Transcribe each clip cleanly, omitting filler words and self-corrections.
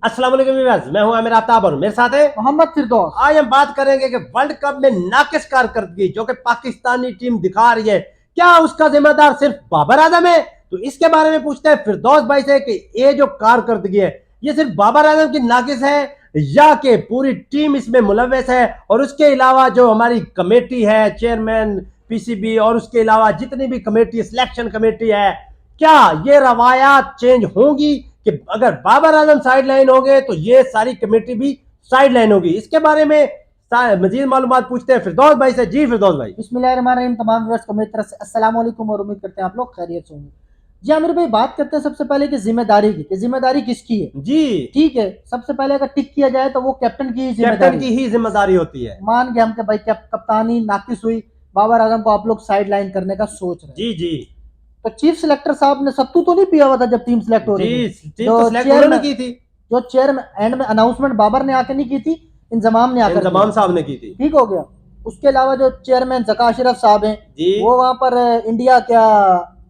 अस्सलाम वालेकुम व्यूअर्स, मैं हूं आमिर आफ्ताब और मेरे साथ है मोहम्मद फिरदौस। आज हम बात करेंगे कि वर्ल्ड कप में नाकिस कारकर्दगी जो कि पाकिस्तानी टीम दिखा रही है, क्या उसका जिम्मेदार सिर्फ बाबर आजम है? तो इसके बारे में पूछते हैं फिरदौस भाई से कि ये जो कारकर्दगी है ये सिर्फ बाबर आजम की नाकिस है या कि पूरी टीम इसमें मुलव्वस है? और उसके अलावा जो हमारी कमेटी है, चेयरमैन पीसीबी और उसके अलावा जितनी भी कमेटी, सिलेक्शन कमेटी है, क्या ये रवायात चेंज होंगी कि अगर बाबर आजम साइड लाइन हो गए तो ये सारी कमेटी भी साइड लाइन होगी? इसके बारे में मजीद मालूमात पूछते हैं फिरदौस भाई से। जी फिरदौस भाई। बिस्मिल्लाहिर्रहमानिर्रहीम। तमाम व्यूअर्स को मेरी तरफ से अस्सलाम वालेकुम और उम्मीद करते हैं आप लोग खैरियत से होंगे। जी आमिर भाई, बात करते हैं सबसे पहले कि जिम्मेदारी की, कि जिम्मेदारी किसकी है। जी, ठीक है, सबसे पहले अगर टिक किया जाए तो वो कैप्टन की कैप्टन जिम्मेदारी, की ही जिम्मेदारी होती है। मान गए हम कि भाई कप्तानी नाकिस हुई, बाबर आजम को आप लोग साइड लाइन करने का सोच रहे हैं। जी जी तो चीफ सिलेक्टर साहब ने सत्तू तो नहीं पिया हुआ था जब टीम सिलेक्ट हो रही जी, थी। टीम तो सिलेक्ट उन्होंने की थी। जो चेयरमैन एंड में अनाउंसमेंट बाबर ने आके नहीं की थी, इंजमाम ने आकर इंजमाम साहब ने की थी। ठीक हो गया। उसके अलावा जो चेयरमैन जका अशरफ साहब हैं, जी, वो वहां पर इंडिया क्या,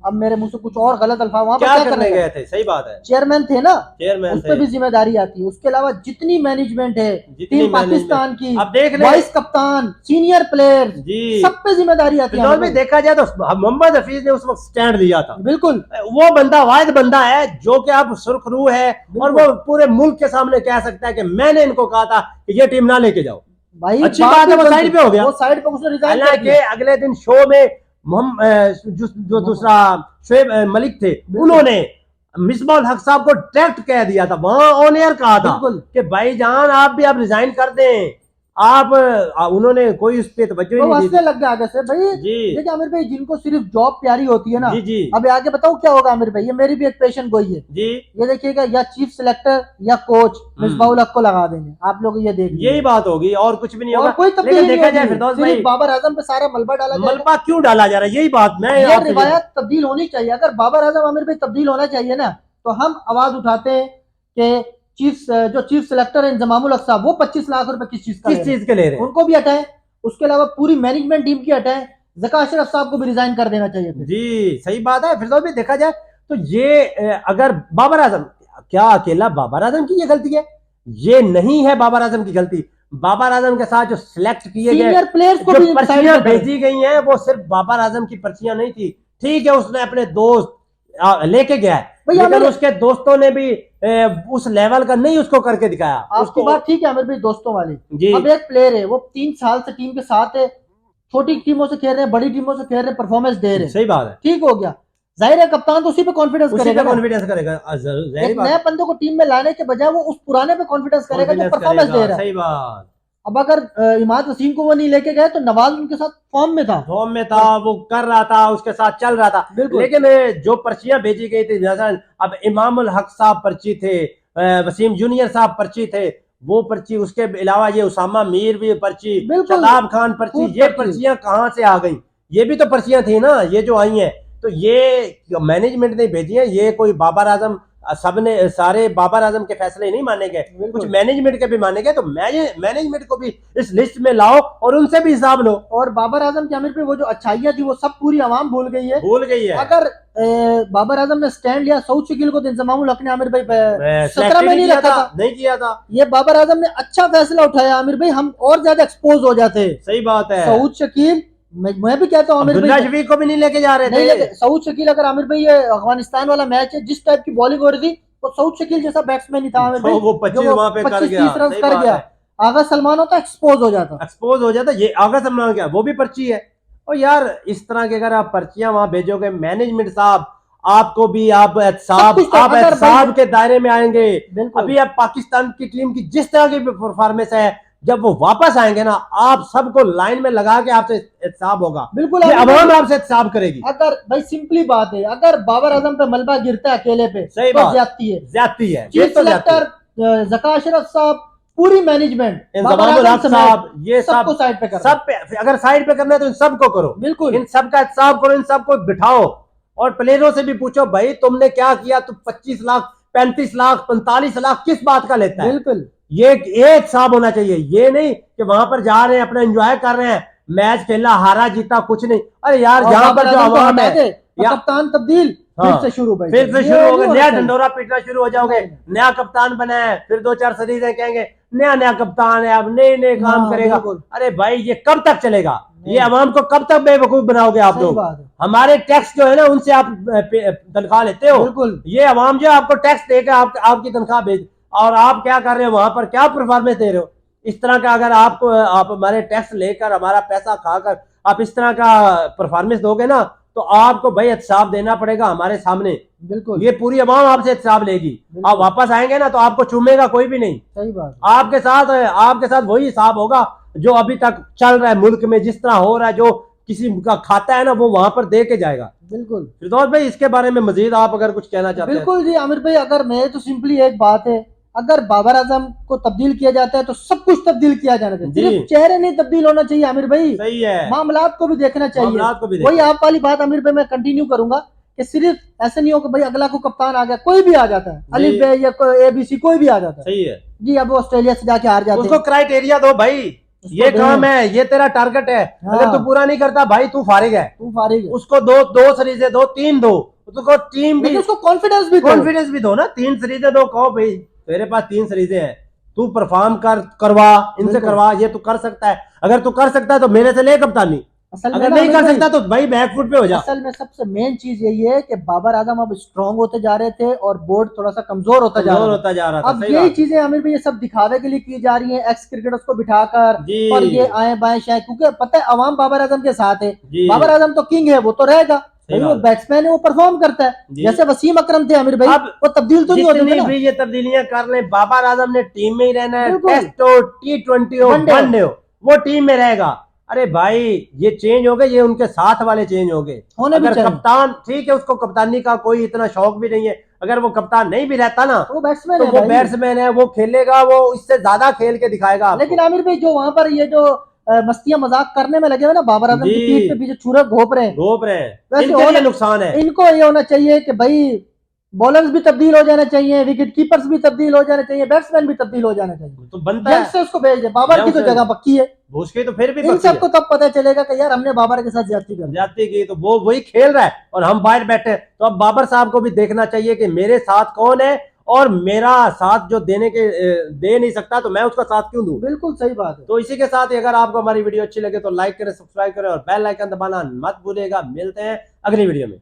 अब मेरे मुंह से कुछ और गलत अल्फाज, वहां पर क्या क्या करने करने गए थे? सही बात है, चेयरमैन थे ना, चेयरमैन उस थे। पर भी जिम्मेदारी आती है। उसके अलावा जितनी मैनेजमेंट है जितनी टीम मैनेजमेंट पाकिस्तान की, अब देख ले। वाइस कप्तान, सीनियर प्लेयर, जी, सब पे जिम्मेदारी आती फिलहाल में है। देखा जाए तो मोहम्मद हफीज ने उस वक्त स्टैंड लिया था। बिल्कुल वो बंदा वाहिद बंदा है जो कि अब सुर्खरू है और वो पूरे मुल्क के सामने कह सकता है कि मैंने इनको कहा था कि ये टीम ना लेके जाओ। भाई, अच्छी बात है, वो साइड पे हो गया। वो साइड पे उसने रिजाइन कर हालांकि दिया। अगले दिन शो में जो दूसरा शोएब मलिक थे, उन्होंने मिसबाह हक साहब को डायरेक्ट कह दिया था, वहां ऑन एयर कहा था कि भाईजान आप भी अब रिजाइन कर दें। आप उन्होंने कोई उस पर तवज्जो ही तो नहीं दी हंसने थी। लग गया आगे से भाई। जी देखिए आमिर भाई, जिनको सिर्फ जॉब प्यारी होती है ना, जी जी अब आगे बताओ क्या होगा आमिर भाई। ये मेरी भी एक पेशेंट गोई है। जी, ये देखिएगा, या चीफ सिलेक्टर या कोच मिसबाहुल हक को लगा देंगे, आप लोग ये देख यही बात होगी और कुछ भी नहीं और होगा। कोई तब्दीली लेकिन नहीं देखा जाए होगी, फिरदौस सिर्फ भाई, बाबर आजम पे सारा मलबा डाला जाएगा। मलबा क्यों डाला जा रहा है, यही बात मैं ये आपसे रिवायत तब्दील होनी चाहिए। अगर बाबर आजम आमिर भाई तब्दील होना चाहिए ना, तो हम आवाज उठाते हैं कि जो चीफ सिलेक्टर है इंजमामुल हक साहब, वो 25 लाख रुपए किस चीज का किस चीज के ले रहे हैं? उनको भी हटाएं। उसके अलावा पूरी मैनेजमेंट टीम की हटाएं। जका अशरफ साहब को भी रिजाइन कर देना चाहिए फिर। जी सही बात है। फिरदौस भी देखा जाए तो ये अगर बाबर आजम, क्या अकेला बाबर आजम की ये गलती है? ये नहीं है बाबर आजम की गलती। बाबर आजम के साथ जो सिलेक्ट किए गए सीनियर प्लेयर्स को जो भी पर्चियां भेजी गई हैं वो सिर्फ बाबर आजम की पर्चियां नहीं थी। ठीक है, उसने अपने दोस्त लेके गया है, लेकिन उसके दोस्तों ने भी उस लेवल का नहीं उसको करके दिखाया। आपकी बात ठीक है आमिर भाई, दोस्तों वाली। जी, अब एक प्लेयर है, वो 3 साल से टीम के साथ है, छोटी टीमों से खेल रहे हैं, बड़ी टीमों से खेल रहे हैं, परफॉर्मेंस दे रहे हैं, सही बात है। ठीक हो गया। जाहिर है कप्तान तो उसी पे कॉन्फिडेंस करेगा ना। कॉन्फिडेंस करेगा, एक नए बंदे को टीम में लाने के बजाय वो उस पुराने पे कॉन्फिडेंस करेगा जो परफॉर्मेंस दे रहा है। सही बात। अब अगर इमाद वसीम को वो नहीं लेके गए तो नवाज उनके साथ फॉर्म में था, वो कर रहा था, उसके साथ चल रहा था। लेकिन जो पर्चियां भेजी गई थी, जैसा अब इमामुल हक साहब पर्ची थे, वसीम जूनियर साहब पर्ची थे, वो पर्ची, उसके अलावा ये उसामा मीर भी पर्ची, शताब खान पर्ची, ये पर्चियां कहाँ से आ गई? ये भी तो पर्चियां थी ना ये जो आई हैं। तो ये मैनेजमेंट ने भेजी है, ये कोई बाबर आजम सबने सारे बाबर आजम के फैसले नहीं माने गए, कुछ मैनेजमेंट के भी माने गए। तो मैनेजमेंट को भी इस लिस्ट में लाओ और उनसे भी हिसाब लो। और बाबर आजम की आमिर पे वो जो अच्छाइयां थी वो सब पूरी आवाम भूल गई है। अगर बाबर आजम ने स्टैंड लिया सऊद शकील को, तो इंजमामुल हक ने आमिर भाई 17 में नहीं रखा था, नहीं किया था। ये बाबर आजम ने अच्छा फैसला उठाया आमिर भाई, हम और ज्यादा एक्सपोज हो जाते। सही बात है। सऊद शकील, मैं भी कहता हूँ आमिर भाई, शफीक को भी नहीं लेके जा रहे थे। सऊद शकील, अगर आमिर भाई ये अफगानिस्तान वाला मैच है, जिस टाइप की बॉलिंग हो रही थी, तो सऊद शकील जैसा बैट्समैन ही था आमिर भाई, वो 25 वहां पे कर गया, 25-30 रन कर गया। आगा सलमान होता एक्सपोज हो जाता। ये आगा सलमान क्या, वो भी पर्ची है। और यार इस तरह के अगर आप पर्चियां वहां भेजोगे, मैनेजमेंट साहब आपको भी आप एहतसाब के दायरे में आएंगे। अभी अब पाकिस्तान की टीम की जिस तरह की परफॉर्मेंस है, जब वो वापस आएंगे ना, आप सबको लाइन में लगा के आपसे एहतसाब होगा। बिल्कुल, अवाम आपसे एहतसाब करेगी। अगर भाई सिंपली बात है, अगर बाबर आजम पे मलबा गिरता है अकेले पे, सही तो ज्यादती है। चीफ सिलेक्टर जका अशरफ साहब, पूरी मैनेजमेंट, इंजमामुल हक साहब, ये सबको साइड पे सब पे, अगर साइड पे करना है तो इन सबको करो। बिल्कुल, इन सबका एहतसाब करो, इन सबको बिठाओ और प्लेयरों से भी पूछो, भाई तुमने क्या किया? तुम 25 लाख 35 लाख 45 लाख किस बात का लेता है? बिल्कुल, ये एक हिसाब होना चाहिए। ये नहीं कि वहां पर जा रहे हैं, अपना एंजॉय कर रहे हैं, मैच खेला, हारा जीता कुछ नहीं। अरे यार, यहाँ पर जो आवाम है, कप्तान तब्दील, हाँ, फिर से शुरू भाई, फिर से ये शुरू हो नहीं गए, होना नया चाहिए। ढंडोरा पीटना शुरू हो जाओगे। नया कप्तान बना है, फिर 2-4 सीरीजें कहेंगे नया नया कप्तान है, अब नए नए काम हाँ, करेगा। बिल्कुल। अरे भाई ये कब तक चलेगा? नहीं। ये अवाम को कब तक बेवकूफ बनाओगे आप सही लोग? बात है। हमारे टैक्स जो है ना उनसे आप तनख्वाह लेते हो। बिल्कुल। ये अवाम जो आपको टैक्स देकर आपकी तनख्वाह भेज, और आप क्या कर रहे हो वहां पर, क्या परफॉर्मेंस दे रहे हो? इस तरह का अगर आप हमारे टैक्स लेकर हमारा पैसा खाकर आप इस तरह का परफॉर्मेंस दोगे ना, तो आपको भाई एहतसाब देना पड़ेगा हमारे सामने। बिल्कुल। ये पूरी अवाम आपसे एहतसाब लेगी। बिल्कुल। आप वापस आएंगे ना तो आपको चूमेगा कोई भी नहीं। सही बात है। आपके साथ वही हिसाब होगा जो अभी तक चल रहा है मुल्क में, जिस तरह हो रहा है, जो किसी का खाता है ना वो वहां पर दे के जाएगा। बिल्कुल। फिरदौस भाई इसके बारे में मजीद आप अगर कुछ कहना चाहते हैं? बिल्कुल जी आमिर भाई, अगर मैं तो सिंपली एक बात है, अगर बाबर आजम को तब्दील किया जाता है तो सब कुछ तब्दील किया जाना चाहिए, जी। सिर्फ चेहरे नहीं तब्दील होना चाहिए आमिर भाई, सही है, मामलात को भी देखना चाहिए। मामलात को भी वही देखना। आप वाली बात आमिर भाई मैं कंटिन्यू करूंगा कि सिर्फ ऐसे नहीं हो कि भाई अगला को कप्तान आ गया, कोई भी आ जाता है, अली बे या ABC कोई भी आ जाता है सही है, जी, अब वो ऑस्ट्रेलिया से जाके हार जाते उसको हैं। क्राइटेरिया दो भाई, उसको ये दें। काम है, ये तेरा टारगेट है, हाँ। अगर तू पूरा नहीं करता भाई तू फारिग है। तू फारिग है। उसको दो सीरीजें दो, 3 दो, उसको टीम भी लेकिन उसको कॉन्फिडेंस भी दो। कॉन्फिडेंस भी दो ना। 3 सीरीजें दो, कहो भाई तेरे पास 3 सीरीजें हैं, तू परफॉर्म करवा, इनसे बिल्कुल। करवा, ये तू कर सकता है। अगर तू कर सकता है तो मेरे से ले कप्तानी, असल में अगर ना नहीं आमिर कर भाई, सकता तो भाई बैकफुट पे हो जा। असल में सबसे मेन चीज यही है कि बाबर आजम अब स्ट्रांग होते जा रहे थे और बोर्ड थोड़ा सा कमजोर होता जा कमजोर रहा होता जा रहा था। अब सही यही बात। चीजें आमिर भाई ये सब दिखावे के लिए की जा रही हैं, एक्स क्रिकेटर्स को बिठाकर जी और ये आए बाएं शायद, क्योंकि पता है अवाम बाबर आजम के साथ है। जी, बाबर आजम तो किंग है, वो तो रहेगा भाई, वो बात। बैट्समैन है, वो परफॉर्म करता है। जी। जैसे वसीम अकरम थे आमिर भाई, अब वो तब्दील तो नहीं होते जितनी थे ना। भी ये तब्दीलियां कर ले, बाबर आजम ने टीम में ही रहना है। बिल्कुल। टेस्ट हो, T20 हो, वनडे हो। वनडे हो, वो टीम में रहेगा। अरे भाई ये चेंज हो गए, ये उनके साथ वाले चेंज हो गए। होने भी अगर चाहिए। कप्तान ठीक है, उसको कप्तानी का कोई इतना शौक भी नहीं है, अगर वो कप्तान नहीं भी रहता ना वो बैट्समैन तो है वो भाई। बैट्समैन है, वो खेलेगा, वो इससे ज्यादा खेल के दिखाएगा आपको। लेकिन आमिर भाई जो वहां पर ये जो मस्तियां मजाक करने में लगे हुए ना, बाबर आजम की जी। पीठ पे पीछे छुरा घोप रहे हैं, घोप रहे हैं, वैसे इनके लिए होना- नुकसान है। इनको ये होना चाहिए कि भाई बॉलर्स भी तब्दील हो जाना चाहिए, विकेट कीपर्स भी तब्दील हो जाने चाहिए, बैट्समैन भी तब्दील हो जाना चाहिए। तो बनता है, यंगस्टर्स को भेज दे, बाबर की तो यंगस्टर- जगह पक्की है। उसकी तो फिर भी इन बची है। सबको तब पता चलेगा कि यार हमने बाबर के साथ ज्यादती कर दी। जाती की तो वो वही खेल रहा है और हम बाहर बैठे हैं। तो अब बाबर साहब को भी देखना चाहिए कि मेरे साथ कौन है, और मेरा साथ जो दे नहीं सकता तो मैं उसका साथ क्यों दूं। बिल्कुल सही बात है। तो इसी के साथ अगर आपको हमारी वीडियो अच्छी लगे तो लाइक करें, सब्सक्राइब करें और बेल आइकन दबाना मत भूलिएगा। मिलते हैं अगली वीडियो में।